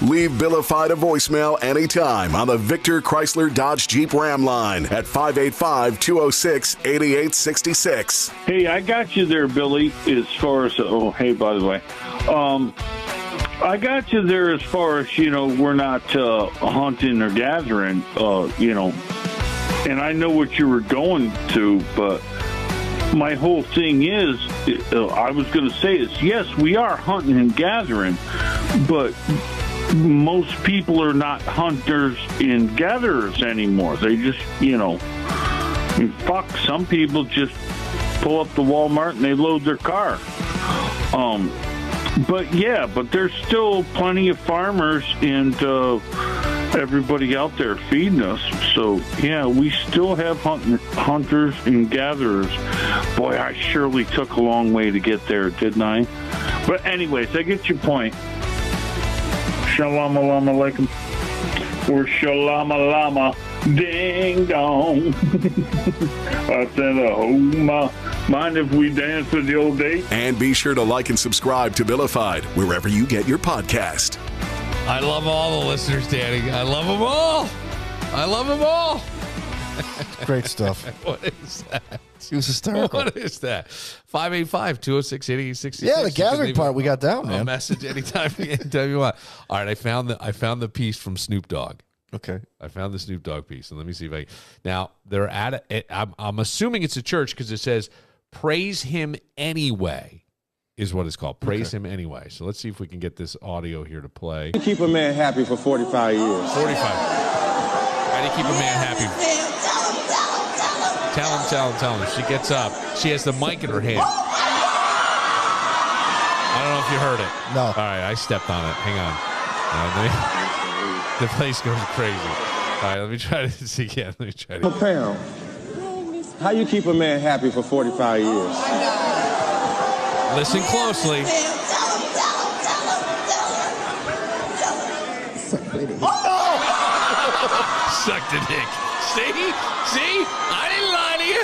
Leave Billified a voicemail anytime on the Victor Chrysler Dodge Jeep Ram line at 585-206-8866. Hey, I got you there, Billy, as far as, oh, hey, by the way. I got you there as far as, we're not hunting or gathering, and I know what you were going to, but my whole thing is, I was going to say is, yes, we are hunting and gathering, but most people are not hunters and gatherers anymore. They just, some people just pull up to Walmart and they load their car. But there's still plenty of farmers and everybody out there feeding us. So, yeah, we still have hunters and gatherers. Boy, I surely took a long way to get there, didn't I? But anyways, I get your point. Shalom alaikum. Or shalom alama. Ding dong. I said, mind if we dance with the old date? And be sure to like and subscribe to Billified wherever you get your podcast. I love all the listeners, Danny. I love them all. I love them all. Great stuff. What is that? He was hysterical. What is that? 585-206-8866. Yeah, the gathering part we got down, man. A message anytime you want. All right, I found the piece from Snoop Dogg. Okay. I found the Snoop Dogg piece, and let me see if I. Now they're at it. I'm assuming it's a church because it says "Praise Him Anyway" is what it's called. Praise Him Anyway. So let's see if we can get this audio here to play. Keep a man happy for 45 years. 45. How do you keep a man happy? Tell him. She gets up. She has the mic in her hand. I don't know if you heard it. No. All right, I stepped on it. Hang on. The place goes crazy. All right, let me try to see again. Pound. How you keep a man happy for 45 years? Listen closely. Suck the dick. See? I didn't lie to you.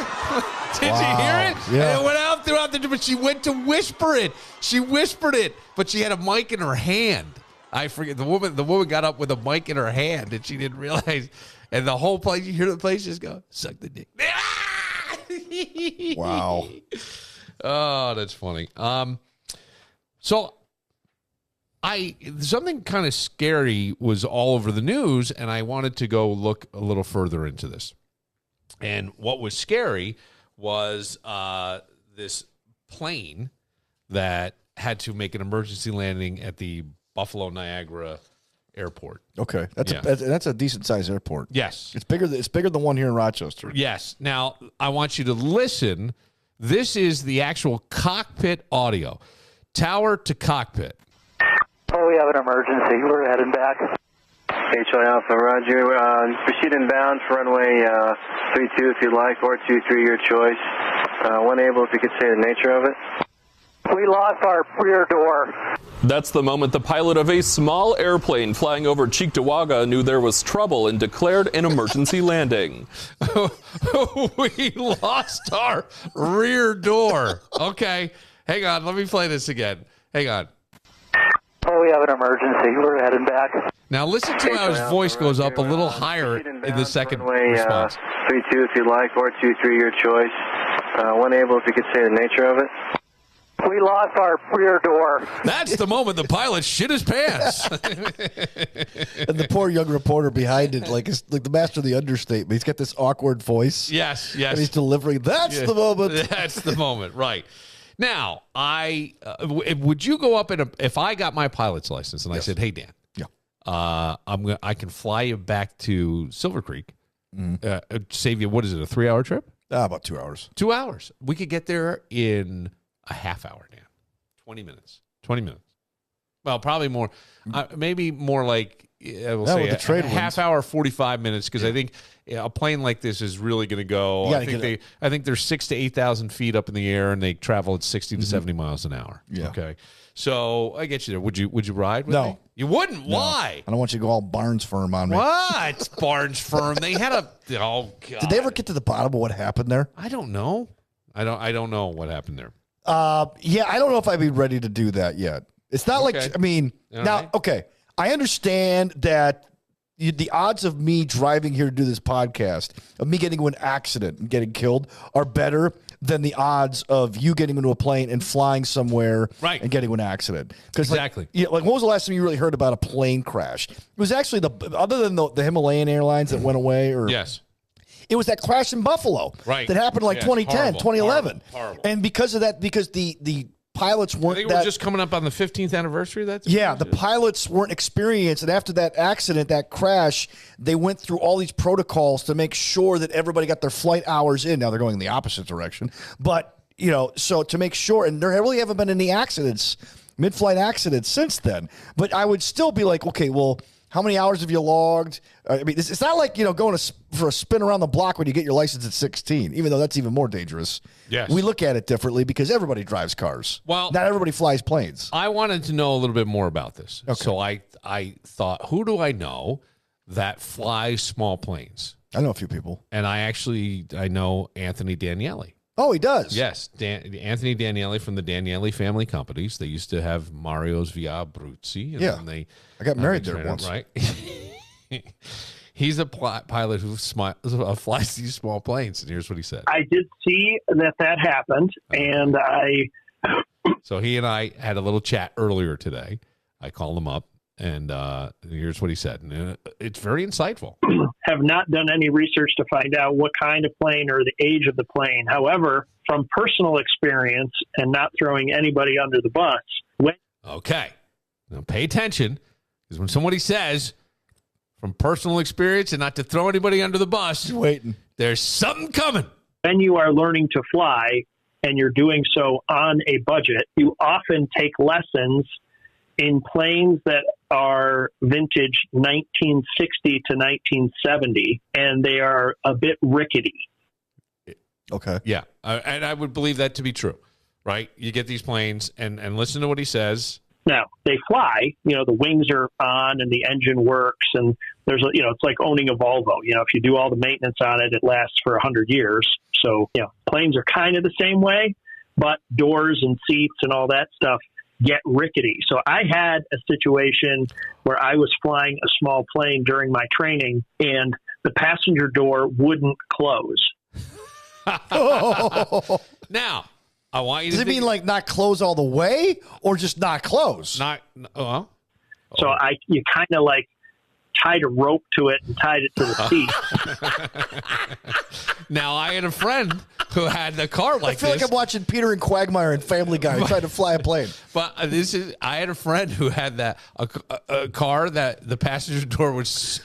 Did you hear it? Yeah. And it went out throughout but she went to whisper it. She whispered it, but she had a mic in her hand. I forget. The woman got up with a mic in her hand, and she didn't realize. And the whole place, you hear the place just go, suck the dick. Wow. Oh, that's funny. So something kind of scary was all over the news, and I wanted to go look a little further into this. And what was scary was this plane that had to make an emergency landing at the Buffalo Niagara Airport. Okay, that's a decent sized airport. Yes, it's bigger than one here in Rochester. Yes. Now I want you to listen. This is the actual cockpit audio, tower to cockpit. Oh, we have an emergency. We're heading back. HI Alpha, Roger. Proceed inbound for runway 32 if you'd like, or 23, your choice. When able, if you could say the nature of it. We lost our rear door. That's the moment the pilot of a small airplane flying over Cheektowaga knew there was trouble and declared an emergency landing. We lost our rear door. Okay. Hang on. Let me play this again. Hang on. Oh, we have an emergency. We're heading back. Now listen to how his voice goes up a little higher in the second response. 32 if you'd like, or 23, your choice. When able, if you could say the nature of it. We lost our rear door. That's the moment the pilot shit his pants. And the poor young reporter behind it, like the master of the understatement. He's got this awkward voice. Yes. And he's delivering. That's the moment. That's the moment, right. Now, would you go up if I got my pilot's license and I said, "Hey, Dan, I can fly you back to Silver Creek, save you, what is it, a 3-hour trip?" About 2 hours. 2 hours. We could get there in a half hour, Dan. 20 minutes. 20 minutes. Well, probably more. Maybe more like, we'll say a half hour, 45 minutes, because I think a plane like this is really going to go. I think they're 6,000 to 8,000 feet up in the air, and they travel at 60 to 70 miles an hour. Yeah. Okay. So I get you there. Would you ride with me? You wouldn't? No. Why? I don't want you to go all Barnes Firm on me. What? Barnes Firm. They had oh, God. Did they ever get to the bottom of what happened there? I don't know. I don't know what happened there. Yeah, I don't know if I'd be ready to do that yet. It's not like, I mean, now, okay, I understand that the odds of me driving here to do this podcast, of me getting into an accident and getting killed, are better than the odds of you getting into a plane and flying somewhere and getting into an accident. Exactly. Like when was the last time you really heard about a plane crash? It was actually other than the Himalayan Airlines that went away, or yes. It was that crash in Buffalo that happened in 2010, 2011. Horrible. And because of that, because the pilots weren't. I think we're just coming up on the 15th anniversary of that. The pilots weren't experienced, and after that accident, that crash, they went through all these protocols to make sure that everybody got their flight hours in. Now they're going in the opposite direction, but so to make sure, and there really haven't been any accidents, mid-flight accidents since then. But I would still be like, okay, well, how many hours have you logged? I mean, it's not like, going for a spin around the block when you get your license at 16, even though that's even more dangerous. Yes. We look at it differently because everybody drives cars. Well, not everybody flies planes. I wanted to know a little bit more about this. Okay. So I thought, who do I know that flies small planes? I know a few people. And I know Anthony Daniele. Oh, he does? Yes. Anthony Daniele from the Daniele family companies. They used to have Mario's Via Abruzzi. And then I got married there once. Right? He's a pilot who flies these small planes, and here's what he said. I did see that happened, and So he and I had a little chat earlier today. I called him up, and here's what he said. And it's very insightful. Have not done any research to find out what kind of plane or the age of the plane. However, from personal experience and not throwing anybody under the bus. Okay. Now pay attention, because when somebody says from personal experience and not to throw anybody under the bus, you're waiting. There's something coming. When you are learning to fly and you're doing so on a budget, you often take lessons in planes that are vintage 1960 to 1970, and they are a bit rickety. Okay. Yeah, and I would believe that to be true, right? You get these planes, and listen to what he says. Now, they fly, the wings are on and the engine works, and there's, it's like owning a Volvo. If you do all the maintenance on it, it lasts for 100 years. So, planes are kind of the same way, but doors and seats and all that stuff get rickety. So I had a situation where I was flying a small plane during my training, and the passenger door wouldn't close. Now, I want you to Does it mean like not close all the way, or just not close? So you kind of like tied a rope to it and tied it to the seat. Now, I had a friend who had a car like this. I feel like I'm watching Peter and Quagmire and Family Guy trying to fly a plane. But I had a friend who had a car that the passenger door was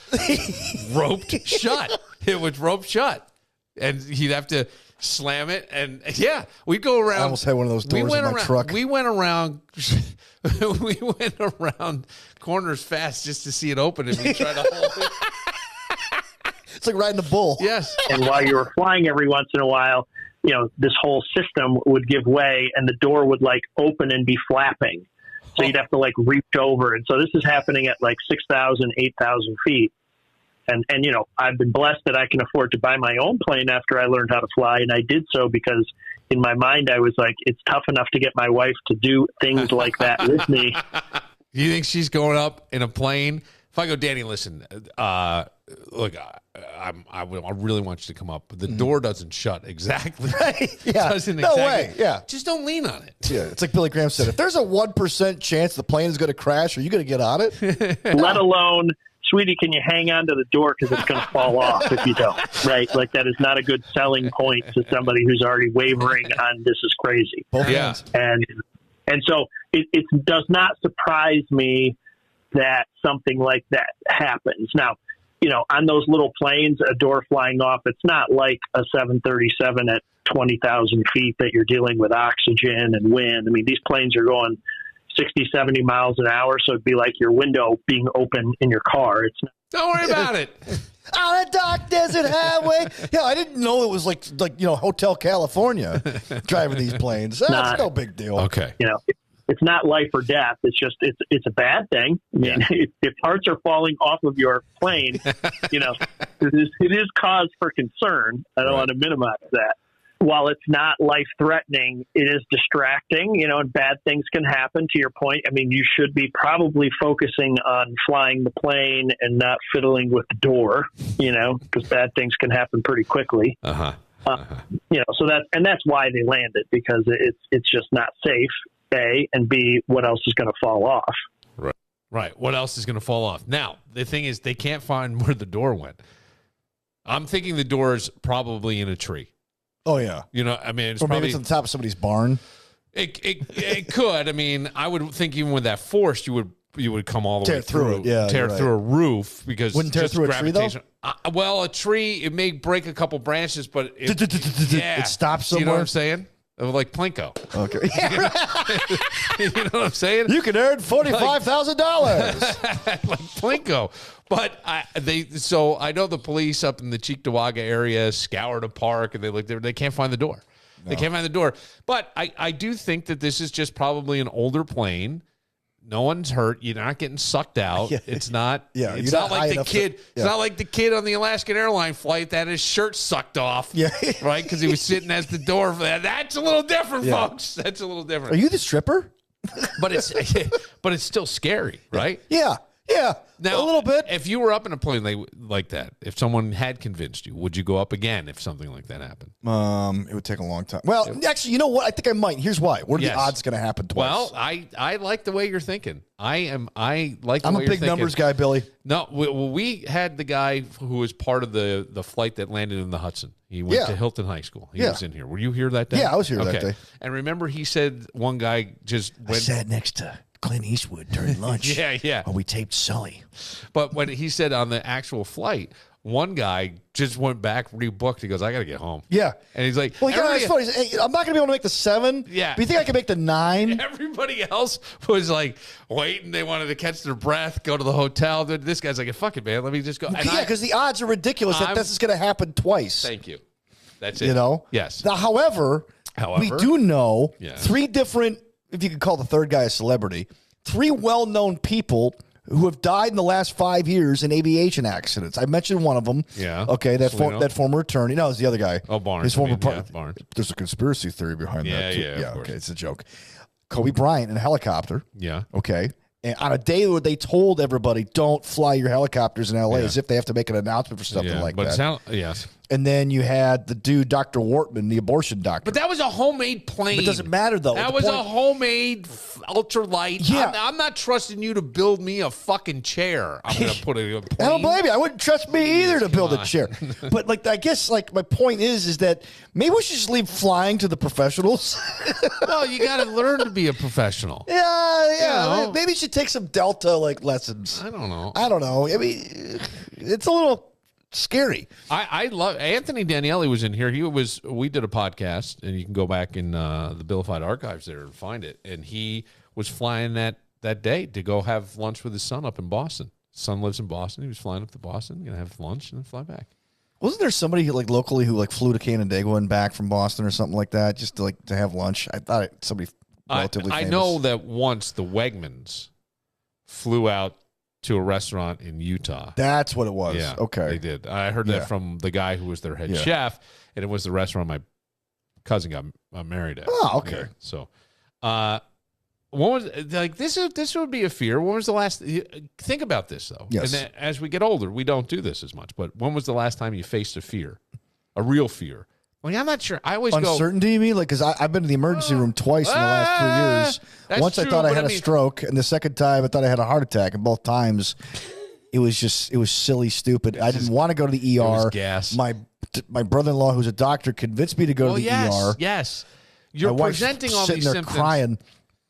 roped shut. It was roped shut. And he'd have to slam it. And we'd go around. I almost had one of those doors in my truck. We went around. We went around corners fast just to see it open, and we tried to hold it. It's like riding a bull. Yes. And while you were flying every once in a while, this whole system would give way and the door would like open and be flapping. So you'd have to like reach over. And so this is happening at like 6,000, 8,000 feet. And I've been blessed that I can afford to buy my own plane after I learned how to fly. And I did so because in my mind, I was like, it's tough enough to get my wife to do things like that with me. You think she's going up in a plane? If I go, Danny, listen, look, I really want you to come up. But the door doesn't shut exactly. Right? Yeah. Doesn't no exactly, way. Yeah. Just don't lean on it. Yeah. It's like Billy Graham said, if there's a 1% chance the plane is going to crash, are you going to get on it? Let alone, sweetie, can you hang on to the door because it's going to fall off if you don't, right? Like that is not a good selling point to somebody who's already wavering on this is crazy. Both hands. And so it does not surprise me that something like that happens. Now, on those little planes, a door flying off, it's not like a 737 at 20,000 feet that you're dealing with oxygen and wind. I mean, these planes are going 60, 70 miles an hour, so it'd be like your window being open in your car. It's not. Don't worry about it. On a dark desert highway. Yeah, I didn't know it was like Hotel California driving these planes. That's no big deal. Okay. It's not life or death. It's just it's a bad thing. I mean, if parts are falling off of your plane, it is cause for concern. I don't want to minimize that. while it's not life-threatening, it is distracting, and bad things can happen, to your point. I mean, you should be probably focusing on flying the plane and not fiddling with the door, because bad things can happen pretty quickly. So that's why they landed, because it's just not safe, A, and B, what else is going to fall off? Right. What else is going to fall off? Now, the thing is, they can't find where the door went. I'm thinking the door is probably in a tree. Oh, yeah. It's or probably, maybe it's on the top of somebody's barn. It could. I mean, I would think even with that force, you would come all the way through it. Yeah, tear through a roof, because wouldn't tear through a tree though. Well, a tree, it may break a couple branches, but it stops somewhere. You know what I'm saying? Like Plinko. Okay. You know what I'm saying? You can earn $45,000. Like Plinko. But I know the police up in the Cheektowaga area scoured a park, and they looked there. They can't find the door. No. They can't find the door. But I do think that this is just probably an older plane. No one's hurt. You're not getting sucked out. Yeah. It's not. Yeah. It's not like the kid. It's not like the kid on the Alaskan airline flight that had his shirt sucked off. Yeah. Right, because he was sitting at the door for that. That's a little different, folks. That's a little different. Are you the stripper? But it's still scary, right? Yeah. Yeah. Now, a little bit. If you were up in a plane like that, if someone had convinced you, would you go up again if something like that happened? It would take a long time. Well, actually, you know what? I think I might. Here's why. What are the odds going to happen twice? Well, I like the way you're thinking. I'm a big numbers guy, Billy. No, we had the guy who was part of the flight that landed in the Hudson. He went to Hilton High School. He was in here. Were you here that day? Yeah, I was here that day. And remember, he said one guy just went. I sat next to Clint Eastwood during lunch. Yeah. When we taped Sully. But when he said on the actual flight, one guy just went back, rebooked. He goes, I got to get home. Yeah. And he's like, well, it's funny. Hey, I'm not going to be able to make the 7. Yeah. But you think I can make the 9? Everybody else was like waiting. They wanted to catch their breath, go to the hotel. This guy's like, fuck it, man. Let me just go. And because the odds are ridiculous that this is going to happen twice. Thank you. That's it. Yes. Now, however, we do know 3 different, if you could call the third guy a celebrity, 3 well-known people who have died in the last 5 years in aviation accidents. I mentioned one of them. Yeah. Okay, that former attorney. No, it's the other guy. Oh, Barnes. His former Barnes. There's a conspiracy theory behind that, too. Yeah, okay, it's a joke. Kobe Bryant in a helicopter. Yeah. Okay. And on a day where they told everybody, don't fly your helicopters in L.A., as if they have to make an announcement for something like that. Yes. And then you had the dude, Dr. Wortman, the abortion doctor. But that was a homemade plane. But it doesn't matter, though. That was a homemade ultralight. Yeah. I'm not trusting you to build me a fucking chair. I'm going to put a plane. I don't blame you. I wouldn't trust me either to build a chair. But, I guess, my point is that maybe we should just leave flying to the professionals. Well, you got to learn to be a professional. Yeah. Maybe you should take some Delta, lessons. I don't know. I mean, it's a little scary. I love Anthony Daniele was in here. We did a podcast, and you can go back in the Billified archives there and find it. And he was flying that day to go have lunch with his son up in Boston. His son lives in Boston. He was flying up to Boston, gonna have lunch and then fly back. Wasn't there somebody locally who flew to Canandaigua and back from Boston or something like that just to have lunch? I thought somebody relatively famous. I know that once the Wegmans flew out to a restaurant in Utah. That's what it was. Yeah, okay. They did. I heard that from the guy who was their head chef, and it was the restaurant my cousin got married at. Oh, okay. Yeah, so, when was this would be a fear. When was the last? Think about this though. Yes. And as we get older, we don't do this as much. But when was the last time you faced a fear, a real fear? I'm not sure. I always uncertainty. You mean because I've been to the emergency room twice in the last 3 years. Once I thought I had a stroke, and the second time I thought I had a heart attack. And both times, it was silly, stupid. I didn't want to go to the ER. It was gas. My brother-in-law, who's a doctor, convinced me to go to the ER. Yes, you're presenting all these symptoms. Crying.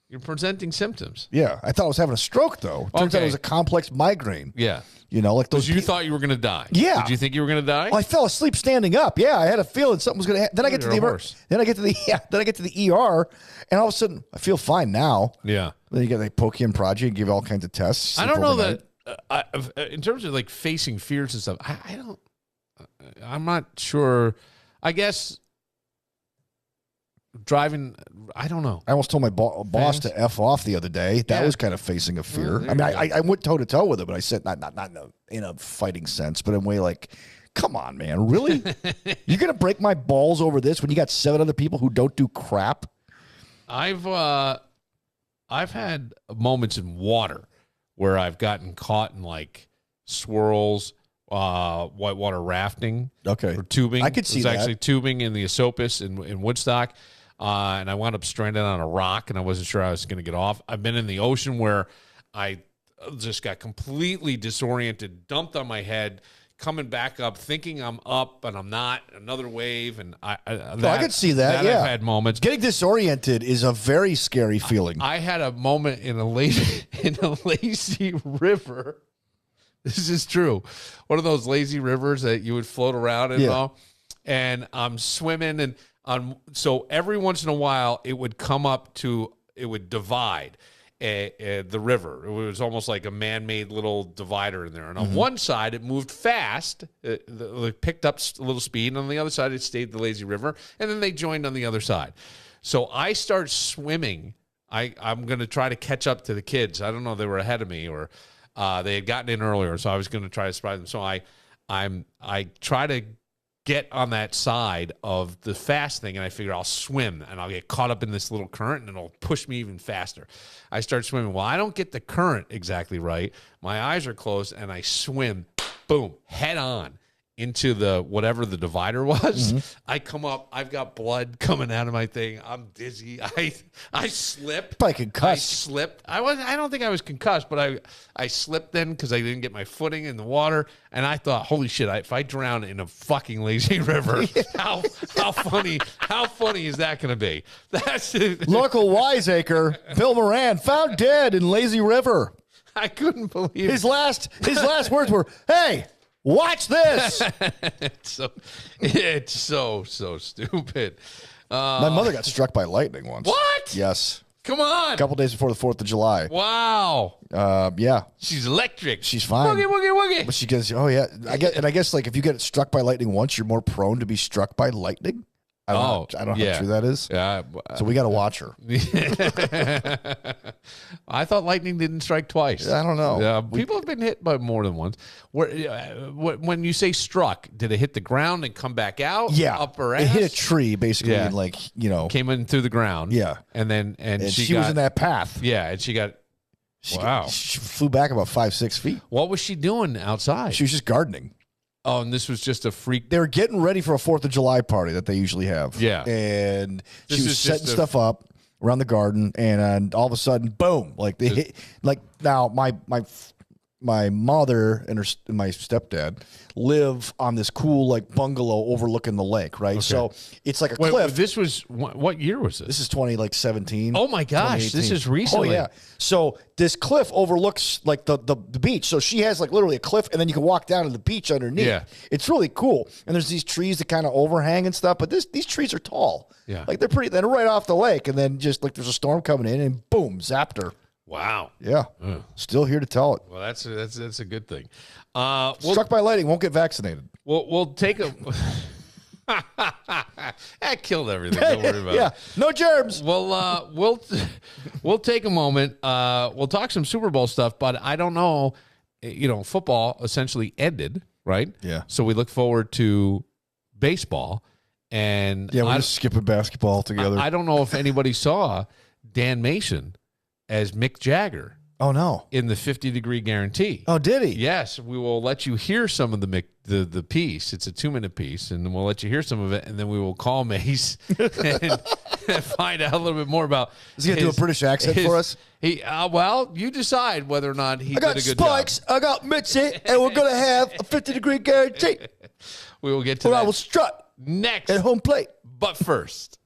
You're presenting symptoms. Yeah, I thought I was having a stroke though. Turns out it was a complex migraine. Yeah. Those. You thought you were going to die. Yeah. Did you think you were going to die? Well, I fell asleep standing up. Yeah, I had a feeling something was going to happen. Then I get to the ER, and all of a sudden I feel fine now. Yeah. Then they poke you and prod you and give you all kinds of tests. I don't know that in terms of facing fears and stuff. I don't. I'm not sure. I guess driving. I don't know. I almost told my boss to F off the other day. That was kind of facing a fear. I mean, I went toe to toe with him, but I said not in a fighting sense, but in a way Come on, man. Really? You're going to break my balls over this when you got 7 other people who don't do crap? I've had moments in water where I've gotten caught in like swirls, whitewater rafting, or tubing. I could see that. It was actually tubing in the Esopus in Woodstock, and I wound up stranded on a rock, and I wasn't sure I was going to get off. I've been in the ocean where I just got completely disoriented, dumped on my head, coming back up, thinking I'm up, and I'm not. Another wave, and I could see that. Yeah, I've had moments. Getting disoriented is a very scary feeling. I had a moment in a lazy river. This is true. One of those lazy rivers that you would float around in, and I'm swimming, and so every once in a while it would come up to, it would divide. The river. It was almost like a man-made little divider in there. And on one side, it moved fast. It picked up a little speed. And on the other side, it stayed the lazy river. And then they joined on the other side. So I start swimming. I'm going to try to catch up to the kids. I don't know if they were ahead of me or they had gotten in earlier. So I was going to try to surprise them. So I try to get on that side of the fast thing, and I figure I'll swim, and I'll get caught up in this little current, and it'll push me even faster. I start swimming. Well, I don't get the current exactly right. My eyes are closed, and I swim, boom, head on into the whatever the divider was. I come up. I've got blood coming out of my thing. I'm dizzy. I slip. Probably concussed. I slipped. I don't think I was concussed, but I slipped then because I didn't get my footing in the water. And I thought, holy shit! If I drown in a fucking lazy river, how funny is that going to be? That's local wiseacre Bill Moran found dead in lazy river. I couldn't believe his last words were, "Hey, watch this." It's so stupid. My mother got struck by lightning once. What? Yes. Come on. A couple days before the 4th of July. Wow. Yeah. She's electric. She's fine. Woogie, woogie, woogie. But she goes, oh, yeah. I guess like if you get struck by lightning once, you're more prone to be struck by lightning. I don't know how true that is. Yeah. So we got to watch her. I thought lightning didn't strike twice. I don't know. People have been hit by more than once. When you say struck, did it hit the ground and come back out? Yeah. Up her ass? It hit a tree, basically, and came in through the ground. Yeah. And then she was in that path. Yeah, and she got... Wow. She flew back about 5-6 feet. What was she doing outside? She was just gardening. Oh, and this was just a freak. They were getting ready for a 4th of July party that they usually have. Yeah. And she was setting stuff up around the garden, and all of a sudden, boom! Like they hit. Like now, my mother and my stepdad live on this cool like bungalow overlooking the lake, right? Okay. So it's like a cliff. This was what year was this? This is 2017. Oh my gosh, this is recently. Oh yeah. So this cliff overlooks like the beach. So she has like literally a cliff, and then you can walk down to the beach underneath. Yeah. It's really cool. And there's these trees that kind of overhang and stuff, but these trees are tall. Yeah. Like they're right off the lake, and then just like there's a storm coming in, and boom, zapped her. Wow. Yeah. Still here to tell it. Well, that's a good thing. Struck by lightning, won't get vaccinated. We'll take a... That killed everything. Don't worry about it. No germs. We'll take a moment. We'll talk some Super Bowl stuff, but I don't know. Football essentially ended, right? Yeah. So we look forward to baseball. And we're just skipping basketball altogether. I don't know if anybody saw Dan Mason as Mick Jagger. Oh no! In the 50-degree guarantee. Oh, did he? Yes, we will let you hear some of the piece. It's a 2-minute piece, and we'll let you hear some of it, and then we will call Mace and find out a little bit more about. Is he gonna do a British accent for us? Well, you decide whether or not he did a good spikes, job. I got Mitzi, and we're gonna have a 50-degree guarantee. We will get to that. I will strut next at home plate. But first.